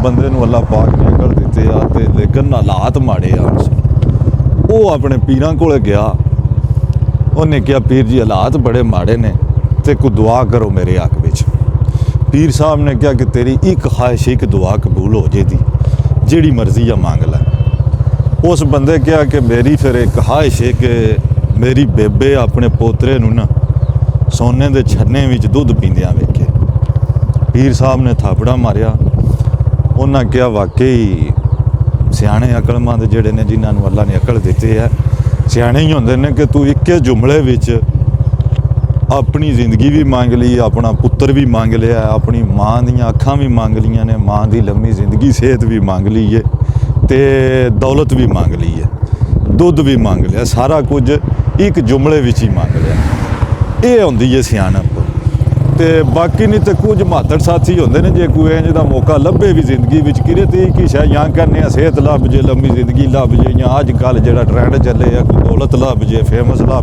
ਬੰਦੇ ਨੂੰ ਅੱਲਾ ਪਾਕ ਨੇ ਅਕਲ ਦਿੱਤੇ ਆ ਤੇ ਲੇਕਿਨ ਹਾਲਾਤ ਮਾੜੇ ਆ। ਉਹ ਆਪਣੇ ਪੀਰਾਂ ਕੋਲ ਗਿਆ, ਉਹਨੇ ਕਿਹਾ ਪੀਰ ਜੀ ਹਾਲਾਤ ਬੜੇ ਮਾੜੇ ਨੇ ਤੇ ਕੋਈ ਦੁਆ ਕਰੋ ਮੇਰੇ ਹੱਕ ਵਿੱਚ। ਪੀਰ ਸਾਹਿਬ ਨੇ ਕਿਹਾ ਕਿ ਤੇਰੀ ਇੱਕ ਖਾਹਿਸ਼ ਇੱਕ ਦੁਆ ਕਬੂਲ ਹੋ ਜੇਦੀ, ਜਿਹੜੀ ਮਰਜ਼ੀ ਆ ਮੰਗ ਲੈ। ਉਸ ਬੰਦੇ ਕਿਹਾ ਕਿ ਮੇਰੀ ਫਿਰ ਇੱਕ ਖਾਹਿਸ਼ ਹੈ ਕਿ ਮੇਰੀ ਬੇਬੇ ਆਪਣੇ ਪੋਤਰੇ ਨੂੰ ਨਾ ਸੋਨੇ ਦੇ ਛੰਨੇ ਵਿੱਚ ਦੁੱਧ ਪੀਂਦਿਆਂ ਵੇਖੇ। ਪੀਰ ਸਾਹਿਬ ਨੇ ਥਾਪੜਾ ਮਾਰਿਆ। ਉਹਨਾਂ ਕਿਹਾ ਵਾਕਈ ਸਿਆਣੇ ਅਕਲਮੰਦ ਜਿਹੜੇ ਨੇ, ਜਿਨ੍ਹਾਂ ਨੂੰ ਅੱਲਾ ਨੇ ਅਕਲ ਦਿੱਤੀ ਹੈ, ਸਿਆਣੇ ਹੀ ਹੁੰਦੇ ਨੇ ਕਿ ਤੂੰ ਇੱਕੇ ਜੁਮਲੇ ਵਿੱਚ ਆਪਣੀ ਜ਼ਿੰਦਗੀ ਵੀ ਮੰਗ ਲਈ, ਆਪਣਾ ਪੁੱਤਰ ਵੀ ਮੰਗ ਲਿਆ, ਆਪਣੀ ਮਾਂ ਦੀਆਂ ਅੱਖਾਂ ਵੀ ਮੰਗ ਲਈਆਂ ਨੇ, ਮਾਂ ਦੀ ਲੰਮੀ ਜ਼ਿੰਦਗੀ ਸਿਹਤ ਵੀ ਮੰਗ ਲਈ ਹੈ ਤੇ ਦੌਲਤ ਵੀ ਮੰਗ ਲਈ ਹੈ, ਦੁੱਧ ਵੀ ਮੰਗ ਲਿਆ, ਸਾਰਾ ਕੁਝ ਇੱਕ ਜੁਮਲੇ ਵਿੱਚ ਹੀ ਮੰਗ ਲਿਆ। ਇਹ ਹੁੰਦੀ ਹੈ ਸਿਆਣਪ। ਤੇ ਬਾਕੀ ਨਹੀਂ ਤੇ ਕੁਝ ਮਾਤੜ ਸਾਥੀ ਹੁੰਦੇ ਨੇ, ਜੇ ਕੋਈ ਇੰਝ ਦਾ ਮੌਕਾ ਲੱਭੇ ਵੀ ਜ਼ਿੰਦਗੀ ਵਿੱਚ ਕਿਰੇ ਤੇ ਕੀ ਸ਼ਾਇਦ ਜਾਂ ਕਰਨੇ ਆ ਸਿਹਤ ਲੱਭ ਜੇ, ਲੰਮੀ ਜ਼ਿੰਦਗੀ ਲੱਭ ਜੇ, ਜਾਂ ਅੱਜ ਕੱਲ੍ਹ ਜਿਹੜਾ ਟ੍ਰੈਂਡ ਚੱਲੇ ਆ ਕੋਈ ਦੌਲਤ ਲੱਭ ਜੇ, ਫੇਮਸ ਲੱਭ